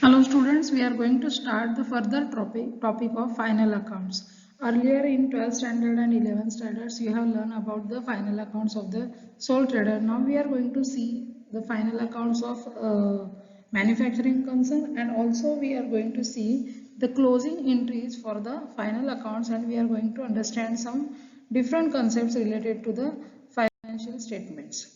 Hello students, we are going to start the further topic of final accounts. Earlier in 12th standard and 11th standards, you have learned about the final accounts of the sole trader. Now we are going to see the final accounts of manufacturing concern, and also we are going to see the closing entries for the final accounts, and we are going to understand some different concepts related to the financial statements.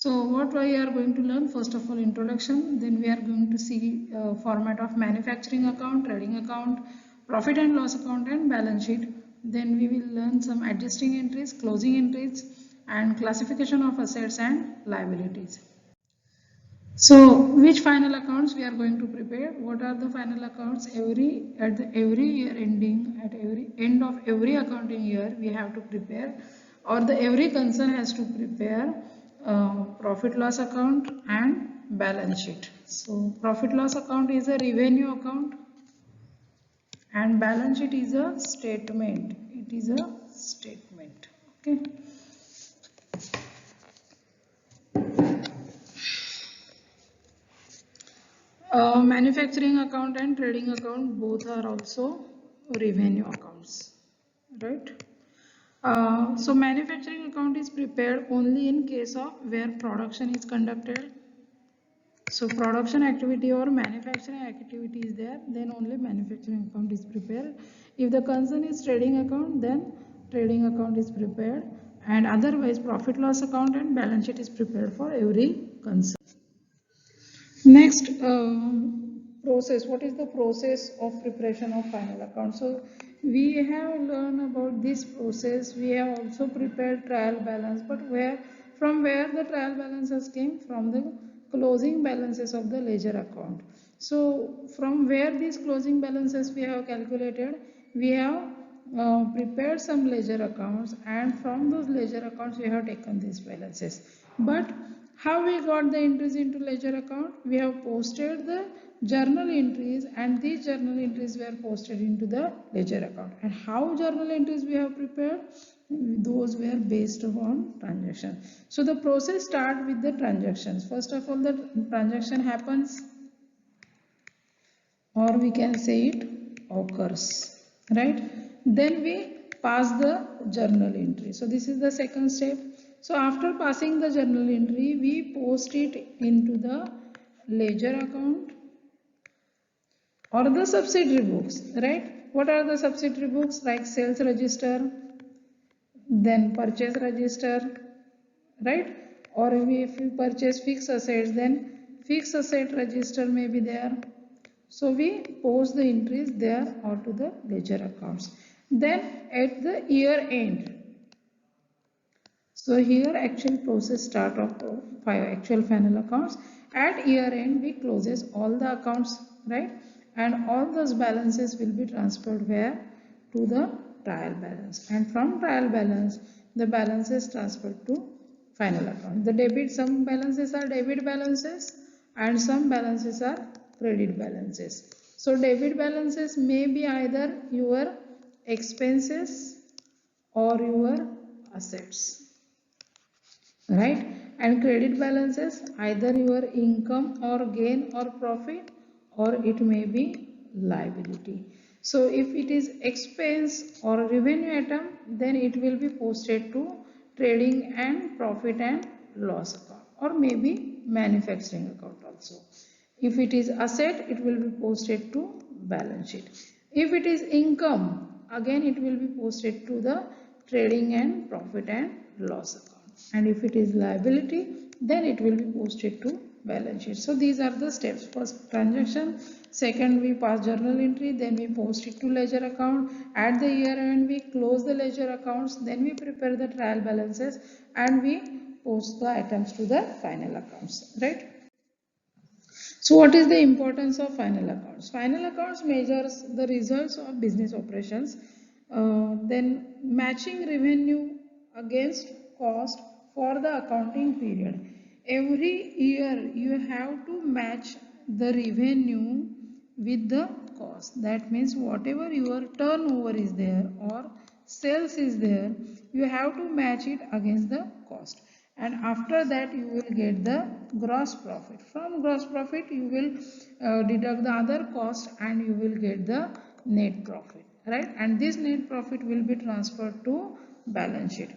So what we are going to learn, first of all introduction, then we are going to see format of manufacturing account, trading account, profit and loss account and balance sheet. Then we will learn some adjusting entries, closing entries and classification of assets and liabilities. So which final accounts we are going to prepare? What are the final accounts? Every year ending, at every end of every accounting year we have to prepare, or the every concern has to prepare profit loss account and balance sheet. So profit loss account is a revenue account and balance sheet is a statement. It is a statement. Okay. Manufacturing account and trading account both are also revenue accounts, right? So manufacturing account is prepared only in case of where production is conducted. So production activity or manufacturing activity is there, then only manufacturing account is prepared. If the concern is trading account, then trading account is prepared, and otherwise profit loss account and balance sheet is prepared for every concern. Next, process. What is the process of preparation of final account? So we have learned about this process. We have also prepared trial balance, but from where the trial balances came? From the closing balances of the ledger account. So from where these closing balances we have calculated, we have prepared some ledger accounts, and from those ledger accounts we have taken these balances. But how we got the entries into ledger account? We have posted the journal entries, and these journal entries were posted into the ledger account. And how journal entries we have prepared? Those were based on transaction. So the process starts with the transactions. First of all, the transaction happens, or we can say it occurs, right? Then we pass the journal entry. So this is the second step. So after passing the journal entry, we post it into the ledger account or the subsidiary books, right? What are the subsidiary books? Like sales register, then purchase register, right? Or if you purchase fixed assets, then fixed asset register may be there. So we post the entries there or to the ledger accounts. Then at the year end, so here actual process start of actual final accounts. At year end we closes all the accounts, right? And all those balances will be transferred where? To the trial balance, and from trial balance the balances transferred to final account. The debit, some balances are debit balances and some balances are credit balances. So debit balances may be either your expenses or your assets, right? And credit balances either your income or gain or profit, or it may be liability. So if it is expense or revenue item, then it will be posted to trading and profit and loss account, or maybe manufacturing account also. If it is asset, it will be posted to balance sheet. If it is income, again it will be posted to the trading and profit and loss account. And if it is liability, then it will be posted to balance sheet. So these are the steps. First transaction, second we pass journal entry, then we post it to ledger account. At the year end we close the ledger accounts, then we prepare the trial balances and we post the items to the final accounts, right? So what is the importance of final accounts? Final accounts measures the results of business operations, then matching revenue against cost for the accounting period. Every year you have to match the revenue with the cost. That means whatever your turnover is there or sales is there, you have to match it against the cost. and after that you will get the gross profit. From gross profit you will deduct the other cost and you will get the net profit, right? And this net profit will be transferred to balance sheet.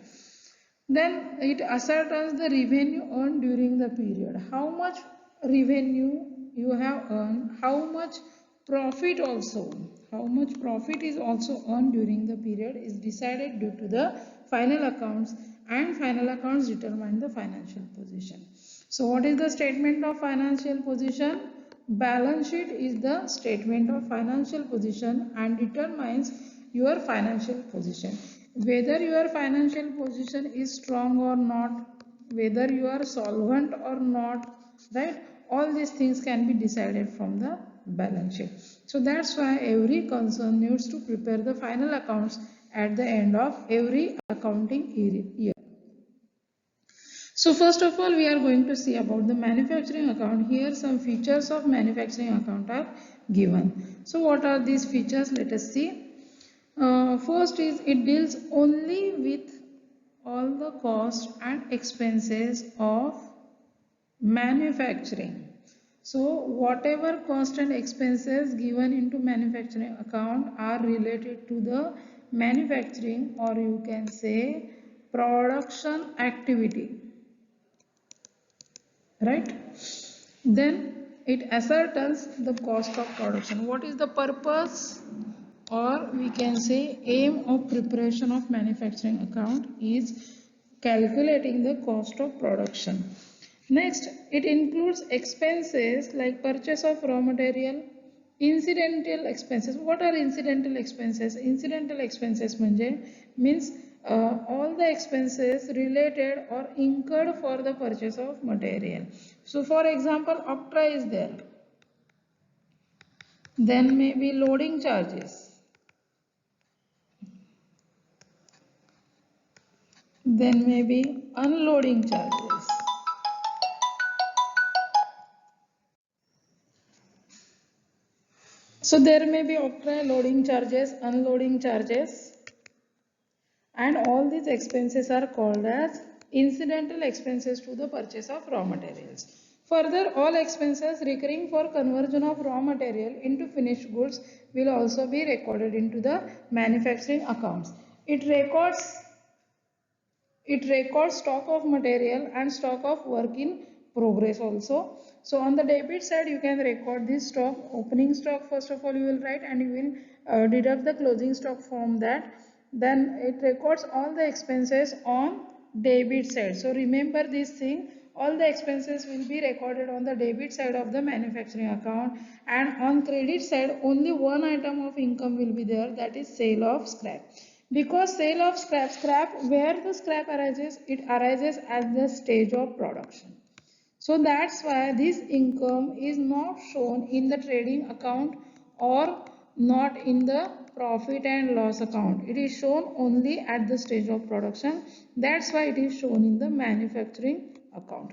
Then it ascertains the revenue earned during the period. How much revenue you have earned, how much profit also, how much profit is also earned during the period is decided due to the final accounts, and final accounts determine the financial position. So what is the statement of financial position? Balance sheet is the statement of financial position and determines your financial position. Whether your financial position is strong or not, whether you are solvent or not, right? All these things can be decided from the balance sheet. So that's why every concern needs to prepare the final accounts at the end of every accounting year. So first of all, we are going to see about the manufacturing account. Here some features of manufacturing account are given. So what are these features? Let us see. First is it deals only with all the costs and expenses of manufacturing. So whatever cost and expenses given into manufacturing account are related to the manufacturing, or you can say production activity, right? Then it ascertains the cost of production. What is the purpose, or we can say aim of preparation of manufacturing account is calculating the cost of production. Next, it includes expenses like purchase of raw material, incidental expenses. What are incidental expenses? Incidental expenses means all the expenses related or incurred for the purchase of material. So for example, octroi is there. Then maybe loading charges. Then maybe unloading charges. So there may be octroi, loading charges, unloading charges, and all these expenses are called as incidental expenses to the purchase of raw materials. Further, all expenses recurring for conversion of raw material into finished goods will also be recorded into the manufacturing accounts. It records stock of material and stock of work in progress also. So on the debit side you can record this stock. Opening stock first of all you will write, and you will deduct the closing stock from that. Then it records all the expenses on debit side. So remember this thing, all the expenses will be recorded on the debit side of the manufacturing account, and on credit side only one item of income will be there, that is sale of scrap. Because sale of scrap, where the scrap arises, it arises at the stage of production. So that's why this income is not shown in the trading account or not in the profit and loss account. It is shown only at the stage of production. That's why it is shown in the manufacturing account.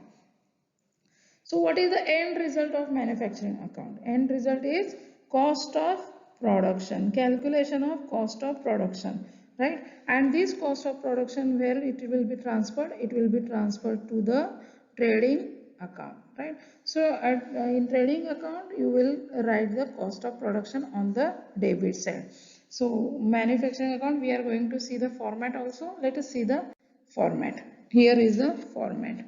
So what is the end result of manufacturing account? End result is cost of production, calculation of cost of production, right? And this cost of production, where it will be transferred? It will be transferred to the trading account, right? So in trading account you will write the cost of production on the debit side. So manufacturing account, we are going to see the format also. Let us see the format. Here is the format.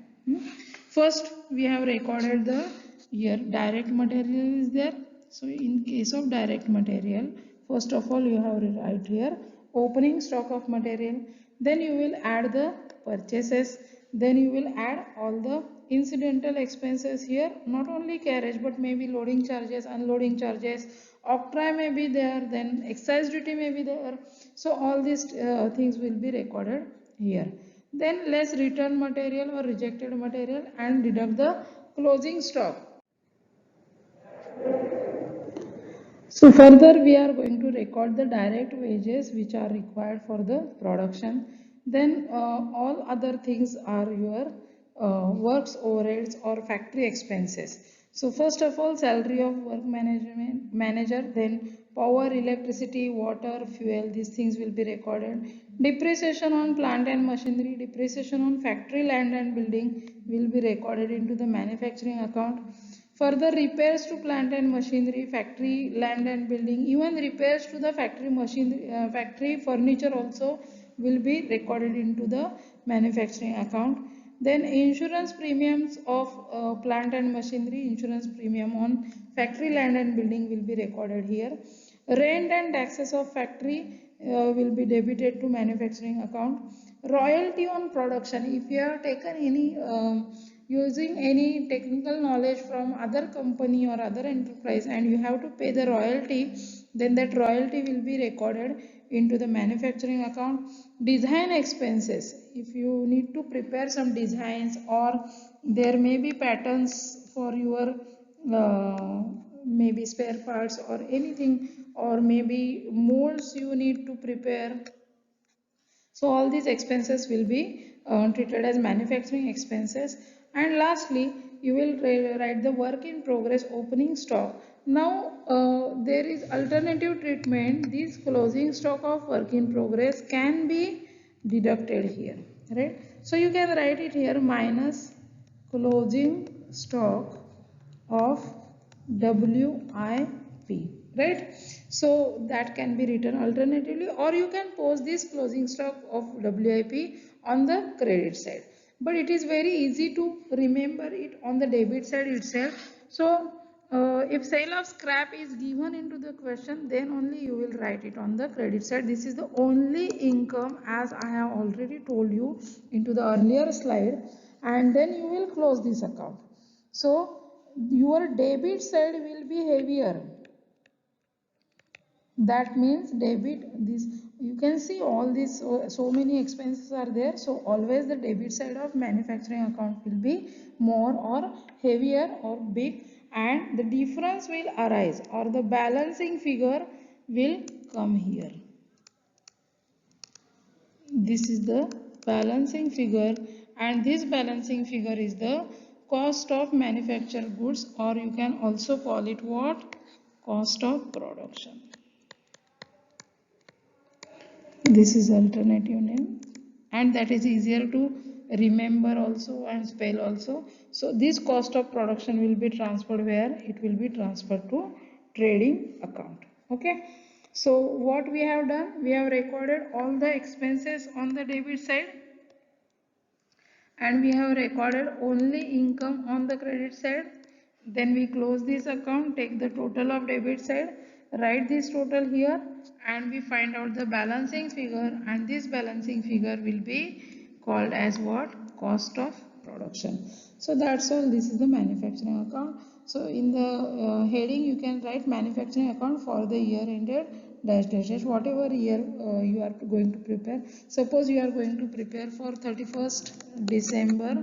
First we have recorded the here direct material is there. So in case of direct material, first of all you have to write here opening stock of material, then you will add the purchases, then you will add all the incidental expenses here, not only carriage but maybe loading charges, unloading charges, octroi may be there, then excise duty may be there. So all these things will be recorded here. Then less return material or rejected material and deduct the closing stock. So further we are going to record the direct wages which are required for the production. Then all other things are your works overheads or factory expenses. So first of all salary of work manager, then power, electricity, water, fuel, these things will be recorded. Depreciation on plant and machinery, depreciation on factory land and building will be recorded into the manufacturing account. Further repairs to plant and machinery, factory land and building, even repairs to the factory machinery, factory furniture also will be recorded into the manufacturing account. Then insurance premiums of plant and machinery, insurance premium on factory land and building will be recorded here. Rent and taxes of factory will be debited to manufacturing account. Royalty on production, if you have taken any using any technical knowledge from other company or other enterprise and you have to pay the royalty, then that royalty will be recorded into the manufacturing account. Design expenses, if you need to prepare some designs or there may be patterns for your maybe spare parts or anything, or maybe molds you need to prepare, so all these expenses will be treated as manufacturing expenses. And lastly, you will write the work in progress opening stock. Now there is alternative treatment. This closing stock of work in progress can be deducted here, right? So you can write it here minus closing stock of WIP, right? So that can be written alternatively, or you can post this closing stock of WIP on the credit side, but it is very easy to remember it on the debit side itself. So if sale of scrap is given into the question, then only you will write it on the credit side. This is the only income, as I have already told you into the earlier slide, and then you will close this account. So your debit side will be heavier. That means debit, this you can see all these so many expenses are there. So always the debit side of manufacturing account will be more or heavier or big, and the difference will arise or the balancing figure will come here. This is the balancing figure, and this balancing figure is the cost of manufactured goods, or you can also call it what? Cost of production. This is alternative name, and that is easier to remember also and spell also. So this cost of production will be transferred where? It will be transferred to trading account. Okay. So what we have done? We have recorded all the expenses on the debit side, and we have recorded only income on the credit side. Then we close this account, take the total of debit side, write this total here, and we find out the balancing figure, and this balancing figure will be called as what? Cost of production. So that's all. This is the manufacturing account. So in the heading you can write manufacturing account for the year ended dash dash dash, whatever year you are going to prepare. Suppose you are going to prepare for 31st December,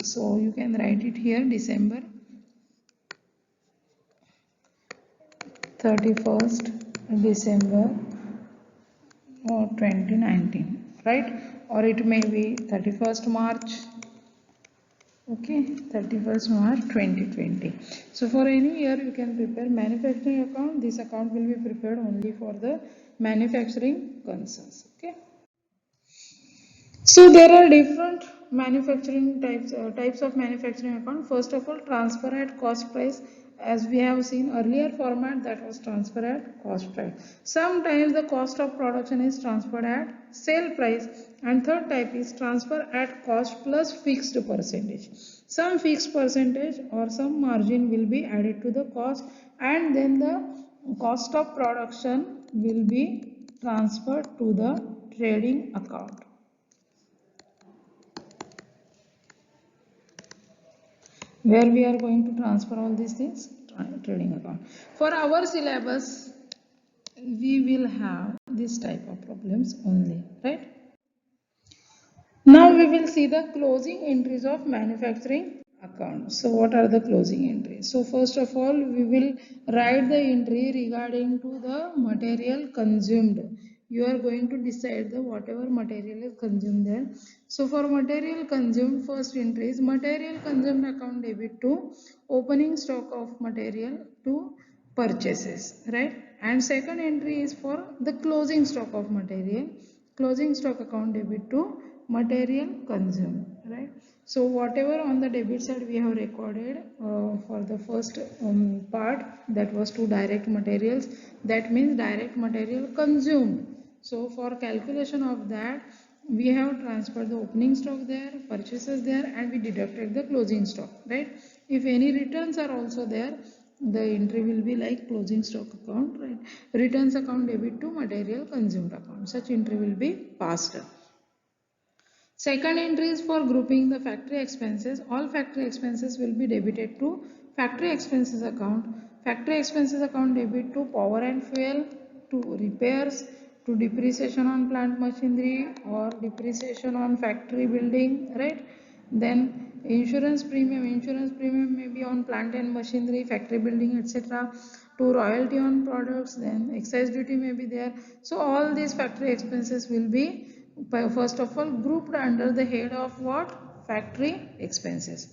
so you can write it here December 31st December or 2019, right? Or it may be 31st March. Okay, 31st March 2020. So for any year you can prepare manufacturing account. This account will be prepared only for the manufacturing concerns. Okay. So there are different manufacturing types of manufacturing account. First of all, transfer at cost price. As we have seen earlier format, that was transfer at cost price. Sometimes the cost of production is transferred at sale price, and third type is transfer at cost plus fixed percentage. Some fixed percentage or some margin will be added to the cost, and then the cost of production will be transferred to the trading account, where we are going to transfer all these things, trading account. For our syllabus, we will have this type of problems only, right? Now we will see the closing entries of manufacturing account. So what are the closing entries? So first of all, we will write the entry regarding to the material consumed. You are going to decide the whatever material is consumed there. So for material consumed, first entry is material consumed account debit to opening stock of material to purchases, right? And second entry is for the closing stock of material, closing stock account debit to material consumed, right? So whatever on the debit side we have recorded for the first part, that was to direct materials, that means direct material consumed. So for calculation of that, we have transferred the opening stock there, purchases there, and we deducted the closing stock, right? If any returns are also there, the entry will be like closing stock account, right? Returns account debit to material consumed account. Such entry will be passed. Second entry is for grouping the factory expenses. All factory expenses will be debited to factory expenses account. Factory expenses account debit to power and fuel, to repairs, to depreciation on plant machinery or depreciation on factory building, right? Then insurance premium may be on plant and machinery, factory building, etc. To royalty on products, then excise duty may be there. So all these factory expenses will be first of all grouped under the head of what? Factory expenses.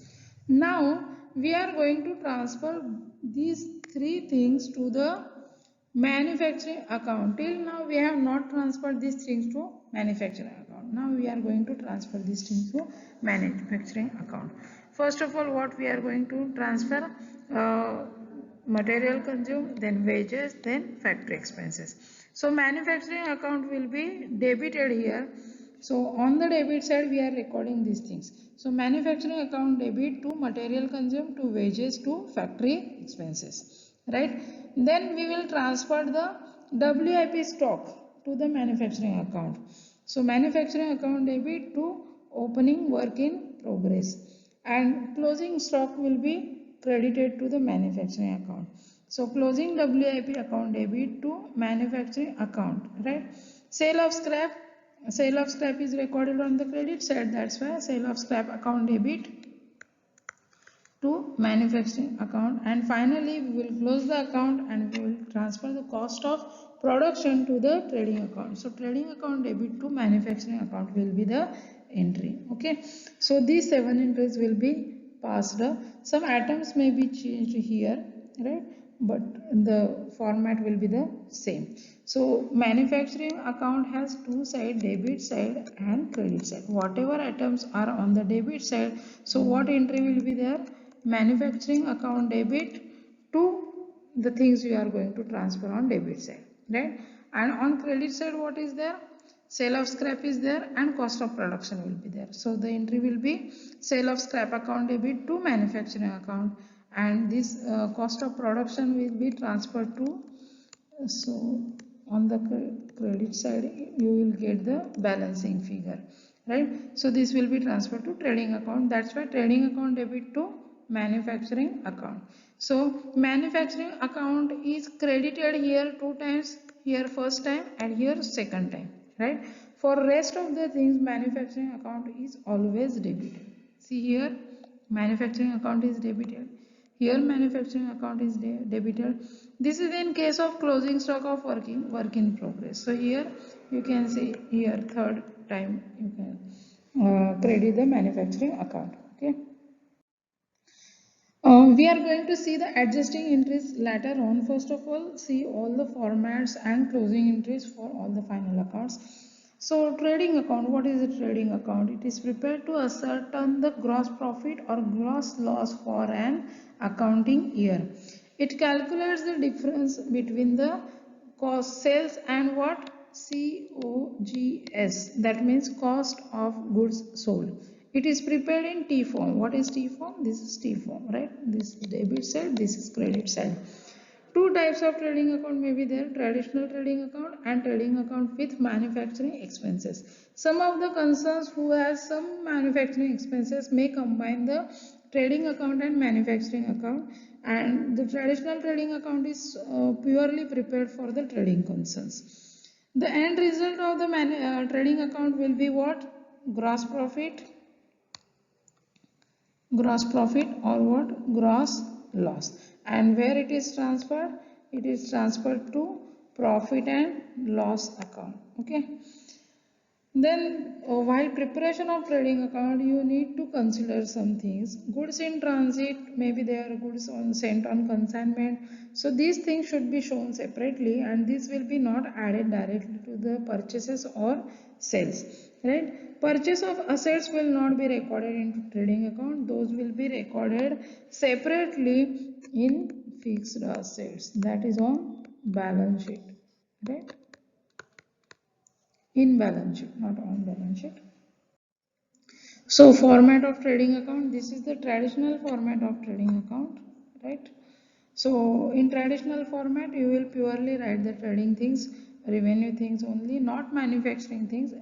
Now we are going to transfer these three things to the manufacturing account. Till now we have not transferred these things to manufacturing account. Now we are going to transfer these things to manufacturing account. First of all, what we are going to transfer? Material consumed, then wages, then factory expenses. So manufacturing account will be debited here. So on the debit side we are recording these things. So manufacturing account debit to material consumed, to wages, to factory expenses, right? Then we will transfer the WIP stock to the manufacturing account. So manufacturing account debit to opening work in progress, and closing stock will be credited to the manufacturing account. So closing WIP account debit to manufacturing account, right? Sale of scrap is recorded on the credit side, that's why sale of scrap account debit to manufacturing account. And finally we will close the account and we will transfer the cost of production to the trading account. So trading account debit to manufacturing account will be the entry. Okay, so these 7 entries will be passed. Some items may be changed here, right, but the format will be the same. So manufacturing account has two sides, debit side and credit side. Whatever items are on the debit side, so what entry will be there? Manufacturing account debit to the things you are going to transfer on debit side, right? And on credit side, what is there? Sale of scrap is there and cost of production will be there. So the entry will be sale of scrap account debit to manufacturing account, and this cost of production will be transferred to, so on the credit side you will get the balancing figure, right? So this will be transferred to trading account. That's why trading account debit to manufacturing account. So manufacturing account is credited here 2 times, here first time and here second time, right? For rest of the things manufacturing account is always debited. See here manufacturing account is debited, here manufacturing account is debited. This is in case of closing stock of work in progress. So here you can see here third time you can credit the manufacturing account. Okay. We are going to see the adjusting entries later on. First of all, see all the formats and closing entries for all the final accounts. So trading account, what is a trading account? It is prepared to ascertain the gross profit or gross loss for an accounting year. It calculates the difference between the cost sales and what? COGS, that means cost of goods sold. It is prepared in T form. What is T form? This is T form, right? This is debit side, this is credit side. Two types of trading account may be there, traditional trading account and trading account with manufacturing expenses. Some of the concerns who has some manufacturing expenses may combine the trading account and manufacturing account, and the traditional trading account is purely prepared for the trading concerns. The end result of the trading account will be what? Gross profit or what? Gross loss. And where it is transferred? It is transferred to profit and loss account. Okay. Then while preparation of trading account, you need to consider some things. Goods in transit, maybe they are goods sent on consignment. So these things should be shown separately, and this will be not added directly to the purchases or sales. Right? Purchase of assets will not be recorded into trading account. Those will be recorded separately in fixed assets. That is on balance sheet. Right? In balance sheet, not on balance sheet. So format of trading account, this is the traditional format of trading account, right? So in traditional format, you will purely write the trading things, revenue things only, not manufacturing things.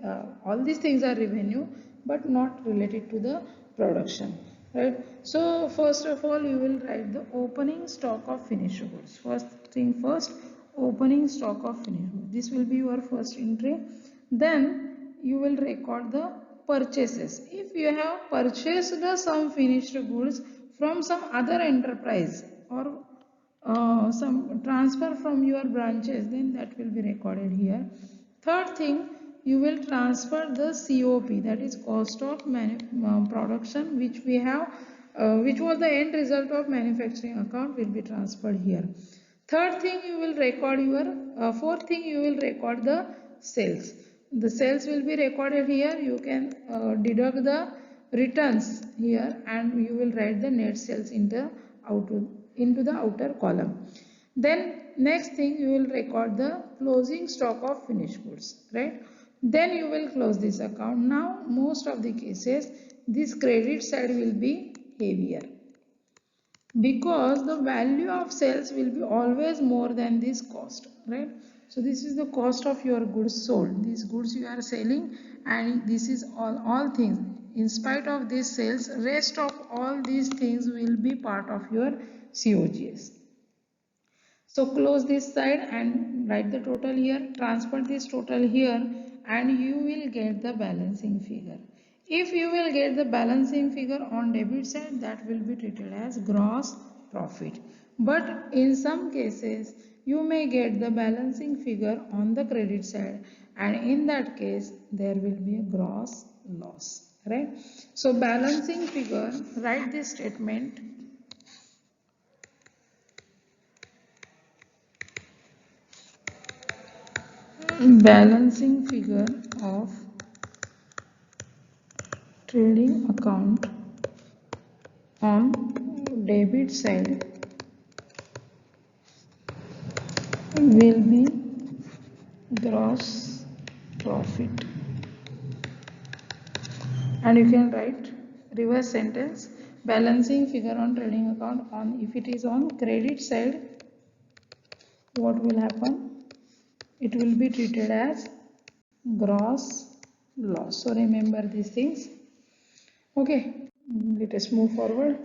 All these things are revenue, but not related to the production, right? So first of all, you will write the opening stock of finished goods. First thing first, opening stock of finished goods. This will be your first entry. Then you will record the purchases. If you have purchased some finished goods from some other enterprise or some transfer from your branches, then that will be recorded here. Third thing, you will transfer the COP, that is cost of production, which we have, which was the end result of manufacturing account, will be transferred here. Third thing, you will record your, fourth thing, you will record the sales. The sales will be recorded here. You can deduct the returns here, and you will write the net sales into the outer column. Then next thing, you will record the closing stock of finished goods, right? Then you will close this account. Now most of the cases, this credit side will be heavier, because the value of sales will be always more than this cost, right? So this is the cost of your goods sold, these goods you are selling, and this is all things. In spite of these sales, rest of all these things will be part of your COGS. So close this side and write the total here, transfer this total here, and you will get the balancing figure. If you will get the balancing figure on debit side, that will be treated as gross profit. But in some cases, you may get the balancing figure on the credit side, and in that case, there will be a gross loss, right? So balancing figure, write this statement. Balancing figure of trading account on debit side will be gross profit, and you can write reverse sentence. Balancing figure on trading account, on if it is on credit side, what will happen? It will be treated as gross loss. So remember these things. Okay, let us move forward.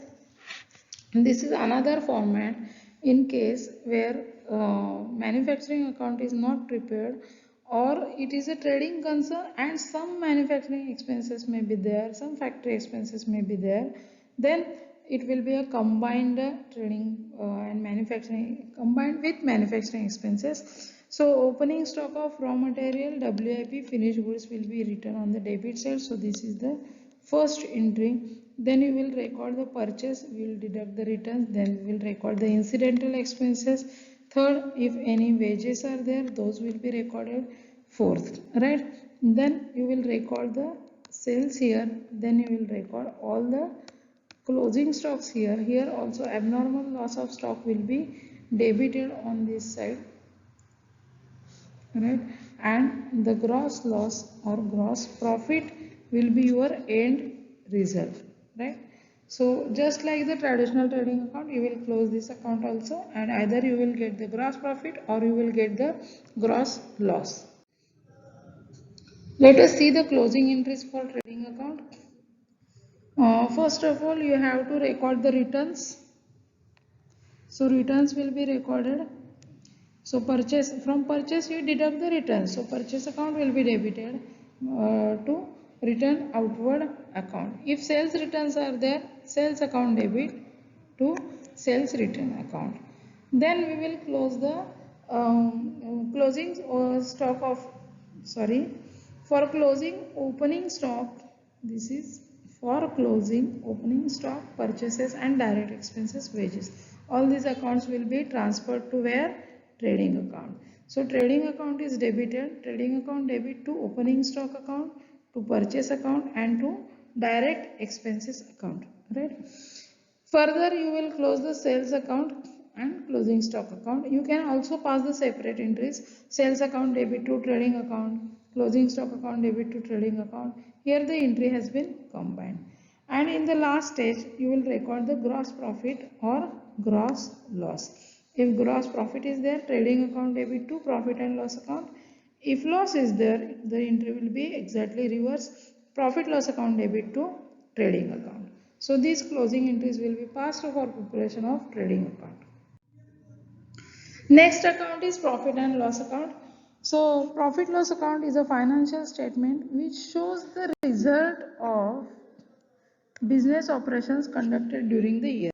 And this is another format in case where manufacturing account is not prepared, or it is a trading concern and some manufacturing expenses may be there, some factory expenses may be there, then it will be a combined trading and manufacturing, combined with manufacturing expenses. So opening stock of raw material, WIP, finished goods will be written on the debit side. So this is the first entry. Then you will record the purchase, we will deduct the returns, then we will record the incidental expenses. Third, if any wages are there, those will be recorded. Fourth, right? Then you will record the sales here, then you will record all the closing stocks here. Here also abnormal loss of stock will be debited on this side, right? And the gross loss or gross profit will be your end result, right? So just like the traditional trading account, you will close this account also, and either you will get the gross profit or you will get the gross loss. Let us see the closing entries for trading account. First of all, you have to record the returns. So returns will be recorded. So from purchase you deduct the returns. So purchase account will be debited to return outward account. If sales returns are there, sales account debit to sales return account. Then we will close the closing stock of For closing opening stock, this is for closing opening stock, purchases and direct expenses, wages. All these accounts will be transferred to where? Trading account. So trading account is debited, trading account debit to opening stock account, to purchase account and to direct expenses account, right? Further, you will close the sales account and closing stock account. You can also pass the separate entries, sales account debit to trading account, closing stock account debit to trading account. Here the entry has been combined. And in the last stage, you will record the gross profit or gross loss. If gross profit is there, trading account debit to profit and loss account. If loss is there, the entry will be exactly reverse, profit loss account debit to trading account. So these closing entries will be passed for preparation of trading account. Next account is profit and loss account. So profit loss account is a financial statement which shows the result of business operations conducted during the year.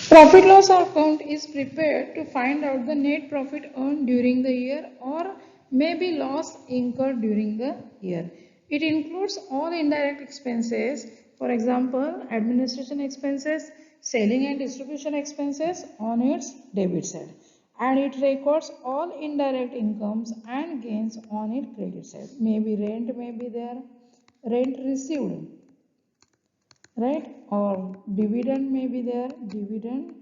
Profit loss account is prepared to find out the net profit earned during the year or maybe loss incurred during the year. It includes all indirect expenses, for example, administration expenses, selling and distribution expenses on its debit side. And it records all indirect incomes and gains on its credit side. Maybe rent may be there, rent received, right, or dividend may be there, dividend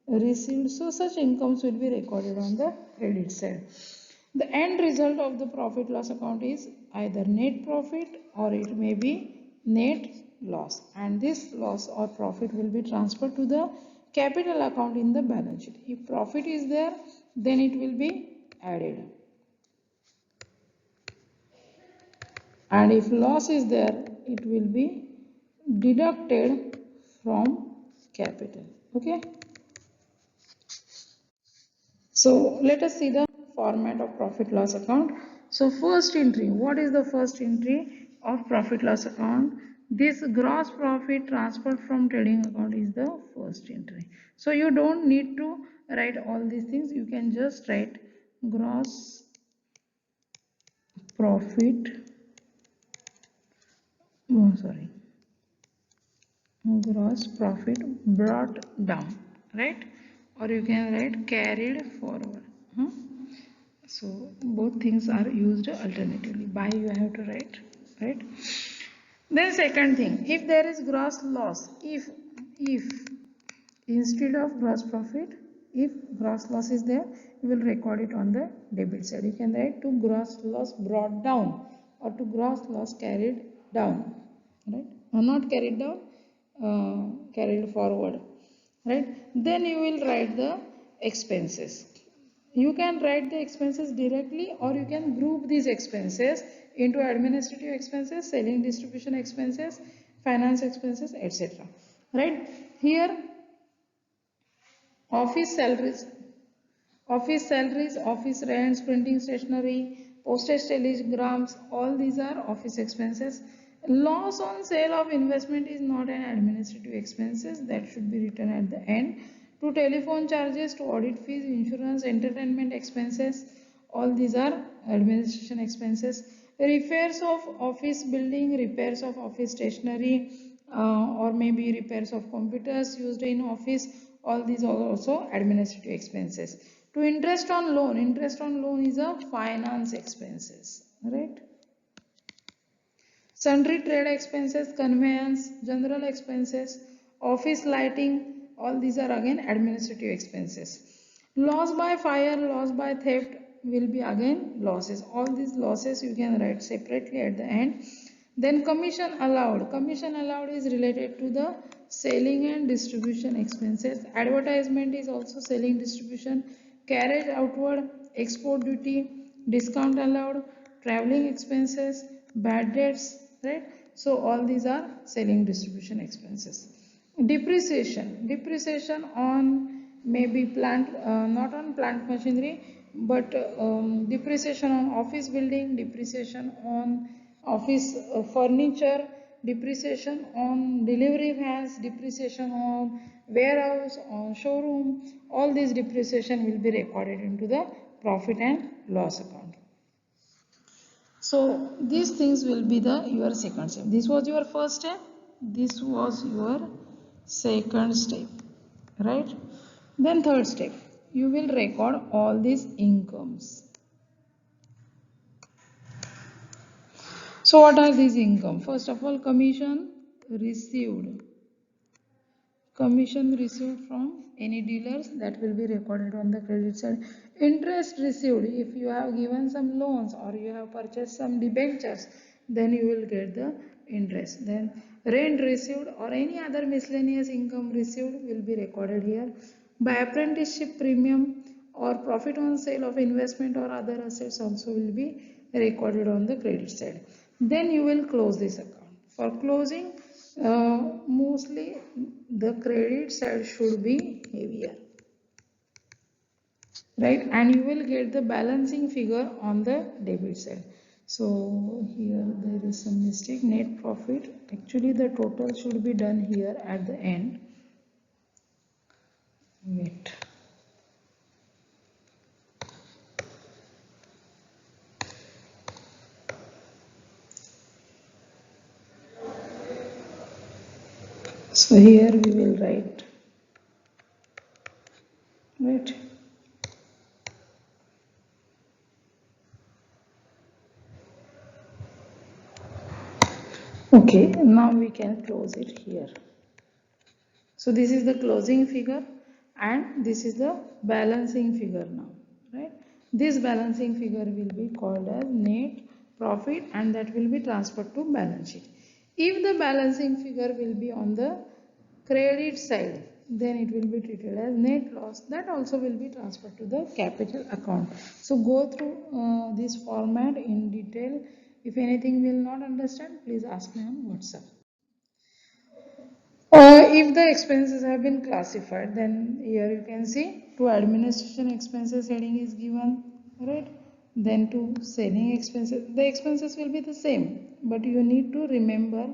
received. So such incomes will be recorded on the credit side. The end result of the profit loss account is either net profit or it may be net loss, and this loss or profit will be transferred to the capital account in the balance sheet. If profit is there, then it will be added, and if loss is there, it will be deducted from capital. Okay, so let us see the format of profit loss account. So first entry, what is the first entry of profit loss account? This gross profit transferred from trading account is the first entry. So you don't need to write all these things, you can just write gross profit, gross profit brought down, right? Or you can write carried forward. So both things are used alternatively. By you have to write, right? Then second thing, if there is gross loss, if instead of gross profit, if gross loss is there, you will record it on the debit side. You can write to gross loss brought down or to gross loss carried down, right? Or not carried down, carried forward, right? Then you will write the expenses. You can write the expenses directly or you can group these expenses into administrative expenses, selling distribution expenses, finance expenses, etc. Right? Here office salaries, office rents, printing stationery, postage telegrams, all these are office expenses. Loss on sale of investment is not an administrative expenses, that should be written at the end. To telephone charges, to audit fees, insurance, entertainment expenses, all these are administration expenses. Repairs of office building, repairs of office stationery, or maybe repairs of computers used in office, all these are also administrative expenses. To interest on loan is a finance expenses, right? Sundry trade expenses, conveyance, general expenses, office lighting, all these are again administrative expenses. Loss by fire, loss by theft will be again losses. All these losses you can write separately at the end. Then commission allowed is related to the selling and distribution expenses. Advertisement is also selling distribution. Carriage outward, export duty, discount allowed, traveling expenses, bad debts, right? So all these are selling distribution expenses. Depreciation on maybe plant, not on plant machinery, but depreciation on office building, depreciation on office furniture, depreciation on delivery vans, depreciation on warehouse, on showroom. All these depreciation will be recorded into the profit and loss account. So these things will be the your second step. This was your first step, this was your second step, right? Then third step, you will record all these incomes. So what are these income? First of all, received commission received from any dealers, that will be recorded on the credit side. Interest received, if you have given some loans or you have purchased some debentures, then you will get the interest. Then rent received or any other miscellaneous income received will be recorded here. By apprenticeship premium or profit on sale of investment or other assets also will be recorded on the credit side. Then you will close this account. For closing, mostly the credit side should be heavier, right? And you will get the balancing figure on the debit side. So here there is some mistake. Net profit, actually the total should be done here at the end. Wait. So here we will write, right? Okay, now we can close it here. So this is the closing figure and this is the balancing figure now, right? This balancing figure will be called as net profit and that will be transferred to balance sheet. If the balancing figure will be on the credit side, then it will be treated as net loss. That also will be transferred to the capital account. So go through this format in detail. If anything will not understand, please ask me on WhatsApp. If the expenses have been classified, then here you can see to administration expenses heading is given, right? Then to selling expenses, the expenses will be the same, but you need to remember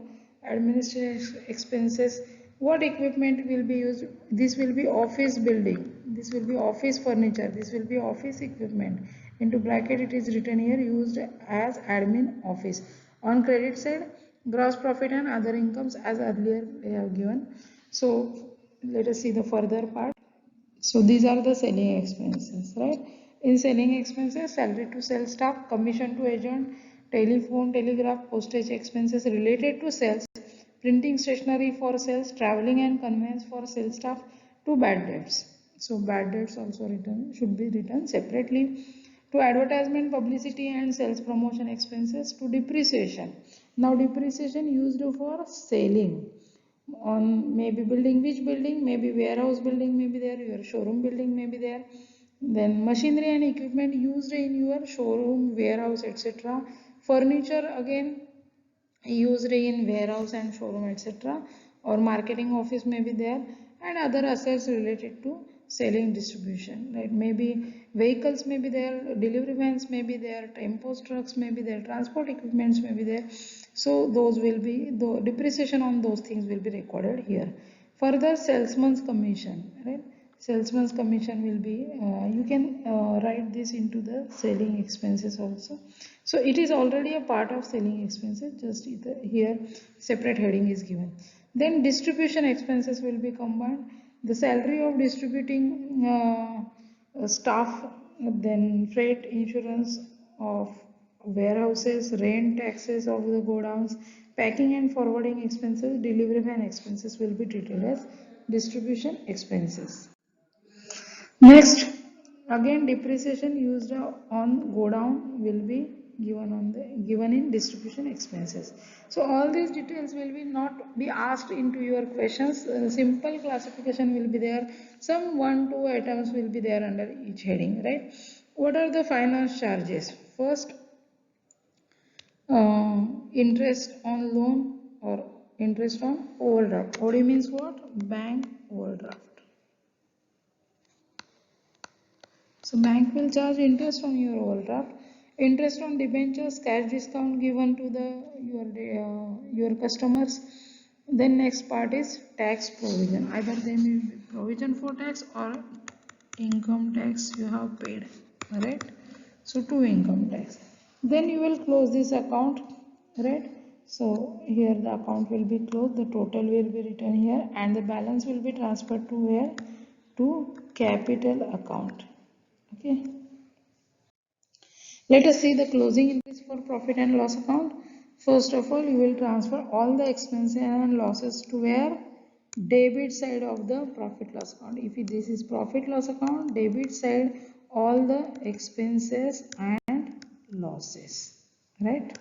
administration expenses. What equipment will be used? This will be office building, this will be office furniture, this will be office equipment. Into bracket it is written here used as admin office. On credit side, gross profit and other incomes as earlier they have given. So let us see the further part. So these are the selling expenses, right? In selling expenses, salary to sales staff, commission to agent, telephone, telegraph, postage expenses related to sales, printing stationery for sales, traveling and conveyance for sales staff, to bad debts. So bad debts also written should be written separately. To advertisement, publicity and sales promotion expenses, to depreciation. Now depreciation used for selling on maybe building, which building, maybe warehouse building may be there, your showroom building may be there. Then machinery and equipment used in your showroom, warehouse, etc. Furniture again used in warehouse and showroom, etc. Or marketing office may be there, and other assets related to selling, distribution, right? Maybe vehicles may be there, delivery vans may be there, tempos trucks may be there, transport equipments may be there. So those will be, the depreciation on those things will be recorded here. Further, salesman's commission, right? Salesman's commission will be, you can write this into the selling expenses also. So it is already a part of selling expenses, just here separate heading is given. Then distribution expenses will be combined. The salary of distributing staff, then freight, insurance of warehouses, rent, taxes of the godowns, packing and forwarding expenses, delivery van expenses will be treated as distribution expenses. Next, again depreciation used on go down will be given in distribution expenses. So all these details will be not be asked into your questions. Simple classification will be there. Some 1-2 items will be there under each heading, right? What are the finance charges? First, interest on loan or interest on overdraft. OD means what? Bank overdraft. So bank will charge interest on your overdraft, interest on debentures, cash discount given to the your customers. Then next part is tax provision. Either they may be provision for tax or income tax you have paid, right? So two income tax. Then you will close this account, right? So here the account will be closed, the total will be written here, and the balance will be transferred to where? To capital account. Okay, let us see the closing entries for profit and loss account. First of all, you will transfer all the expenses and losses to where? Debit side of the profit loss account. If this is profit loss account, debit side all the expenses and losses, right?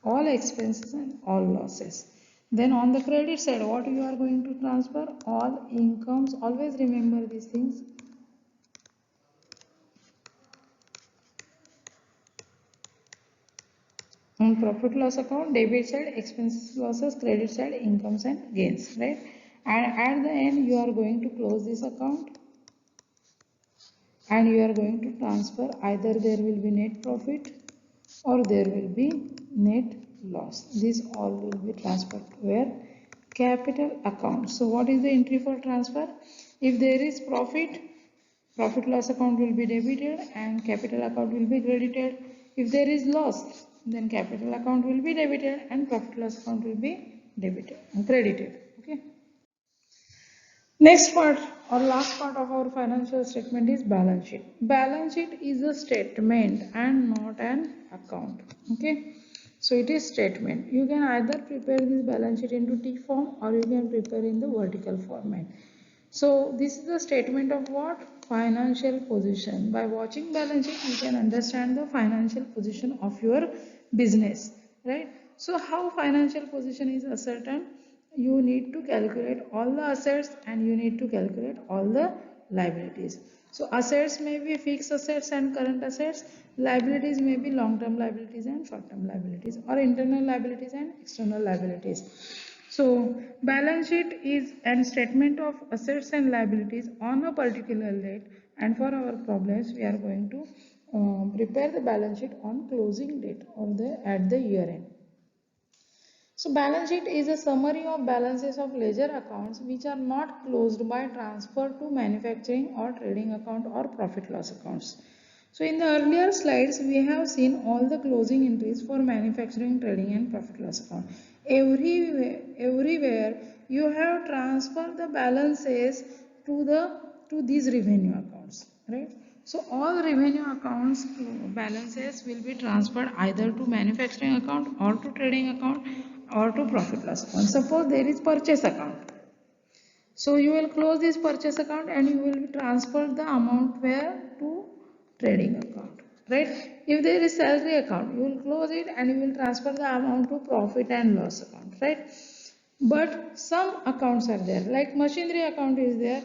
All expenses and all losses. Then on the credit side, what you are going to transfer? All incomes. Always remember these things. On profit loss account, debit side expenses, losses, credit side incomes and gains, right? And at the end you are going to close this account and you are going to transfer, either there will be net profit or there will be net loss. This all will be transferred to where? Capital account. So what is the entry for transfer? If there is profit, profit loss account will be debited and capital account will be credited. If there is loss, then capital account will be debited and profit loss account will be debited and credited. Okay. Next part or last part of our financial statement is balance sheet. Balance sheet is a statement and not an account. Okay. So it is statement. You can either prepare this balance sheet into T form or you can prepare in the vertical format. So this is the statement of what? Financial position. By watching balance sheet, you can understand the financial position of your business, right? So how financial position is ascertained? You need to calculate all the assets and you need to calculate all the liabilities. So assets may be fixed assets and current assets. Liabilities may be long-term liabilities and short-term liabilities, or internal liabilities and external liabilities. So balance sheet is a statement of assets and liabilities on a particular date, and for our problems we are going to prepare the balance sheet on closing date or at the year end. So balance sheet is a summary of balances of ledger accounts which are not closed by transfer to manufacturing or trading account or profit loss accounts. So in the earlier slides we have seen all the closing entries for manufacturing, trading and profit loss account. Everywhere you have transferred the balances to these revenue accounts, right? So all revenue accounts balances will be transferred either to manufacturing account or to trading account or to profit loss account. Suppose there is purchase account. So you will close this purchase account and you will transfer the amount where? To trading account, right? If there is salary account, you will close it and you will transfer the amount to profit and loss account, right? But some accounts are there, like machinery account is there.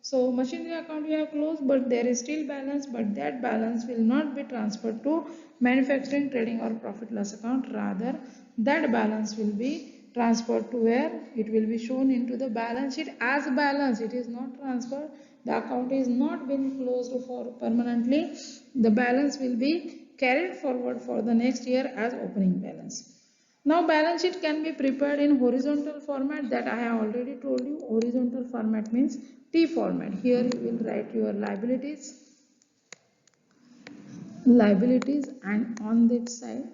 So machinery account you have closed, but there is still balance, but that balance will not be transferred to manufacturing, trading or profit loss account. Rather, that balance will be transferred to where? It will be shown into the balance sheet as balance. It is not transferred. The account is not been closed for permanently. The balance will be carried forward for the next year as opening balance. Now balance sheet can be prepared in horizontal format, that I have already told you. Horizontal format means T format. Here you will write your liabilities and on this side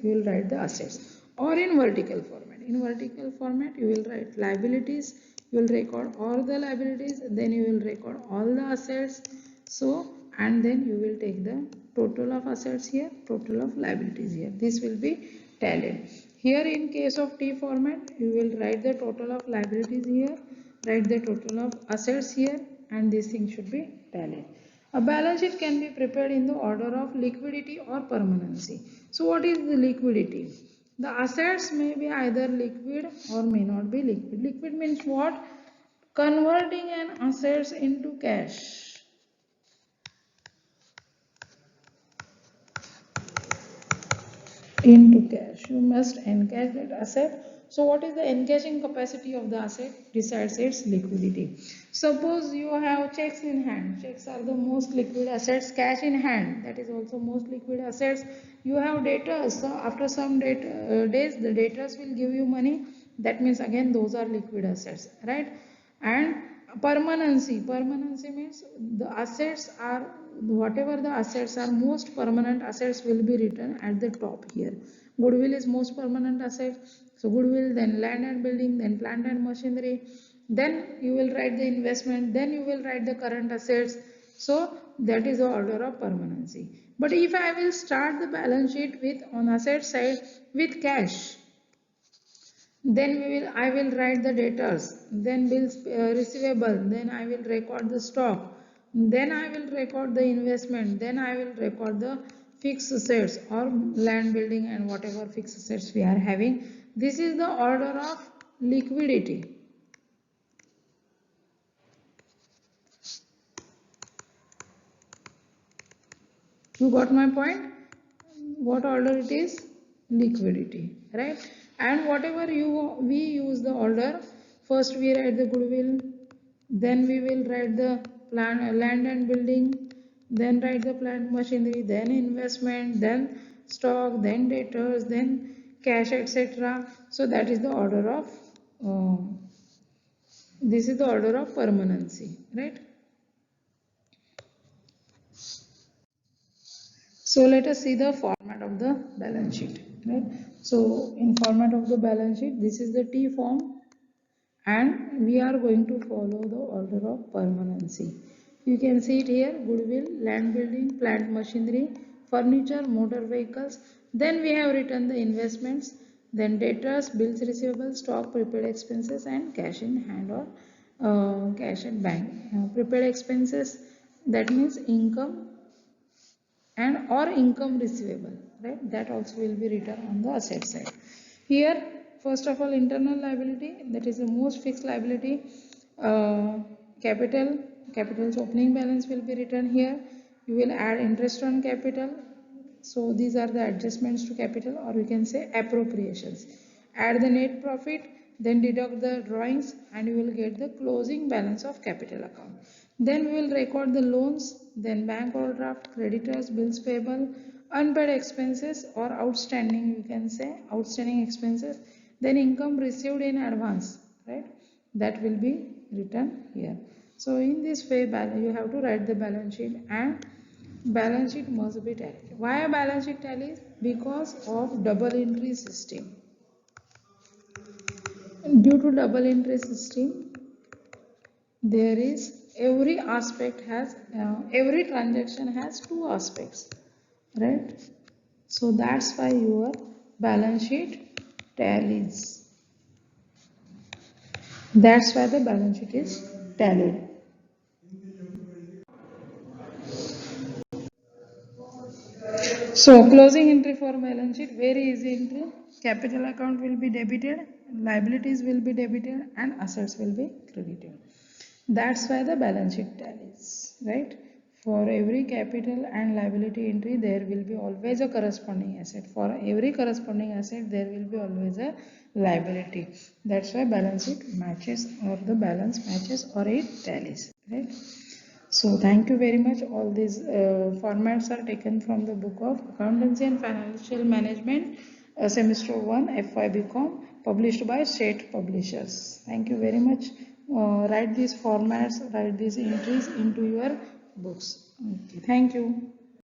you will write the assets, or in vertical format. In vertical format you will write liabilities, you will record all the liabilities, then you will record all the assets. So and then you will take the total of assets here, total of liabilities here. This will be tallied. Here in case of T format, you will write the total of liabilities here, write the total of assets here, and this thing should be tallied. A balance sheet can be prepared in the order of liquidity or permanency. So what is the liquidity? The assets may be either liquid or may not be liquid. Liquid means what? Converting an assets into cash. You must encash that asset. So what is the encashing capacity of the asset? Decides its liquidity. Suppose you have checks in hand. Checks are the most liquid assets. Cash in hand, that is also most liquid assets. You have debtors. So after some days the debtors will give you money. That means again those are liquid assets, right? And permanency means the assets are, whatever the assets are, most permanent assets will be written at the top here. Goodwill is most permanent asset, so goodwill, then land and building, then plant and machinery, then you will write the investment, then you will write the current assets. So that is the order of permanency. But if I will start the balance sheet with, on asset side, with cash, then I will write the debtors, then bills receivable, then I will record the stock, then I will record the investment, then I will record the fixed assets or land, building and whatever fixed assets we are having. This is the order of liquidity. You got my point? What order it is? Liquidity, right? And whatever we use the order, first we write the goodwill, then we will write the land and building, then write the plant machinery, then investment, then stock, then debtors, then cash, etc. So that is the order of this is the order of permanency, right? So let us see the format of the balance sheet, right? So in format of the balance sheet, this is the T form, and we are going to follow the order of permanency. You can see it here: goodwill, land, building, plant machinery, furniture, motor vehicles. Then we have written the investments, then debtors, bills receivable, stock, prepaid expenses and cash in hand or cash at bank. Prepaid expenses, that means income and or income receivable, right? That also will be written on the asset side. Here, first of all, internal liability, that is the most fixed liability. Capital's opening balance will be written here. You will add interest on capital. So these are the adjustments to capital, or we can say appropriations. Add the net profit, then deduct the drawings, and you will get the closing balance of capital account. Then we will record the loans, then bank overdraft, creditors, bills payable, unpaid expenses or outstanding, you can say outstanding expenses, then income received in advance, right? That will be written here. So in this way, you have to write the balance sheet, and balance sheet must be tallied. Why a balance sheet tallies? Because of double entry system. Due to double entry system, there is every aspect has every transaction has two aspects, right? So that's why your balance sheet tallies. That's why the balance sheet is tallied. So closing entry for balance sheet, very easy entry. Capital account will be debited, liabilities will be debited and assets will be credited. That's why the balance sheet tallies, right? For every capital and liability entry, there will be always a corresponding asset. For every corresponding asset, there will be always a liability. That's why balance sheet matches, or the balance matches, or it tallies, right? So thank you very much. All these formats are taken from the book of Accountancy and Financial Management, Semester 1, FY BCom, published by State Publishers. Thank you very much. Write these formats, write these entries into your books. Okay, thank you.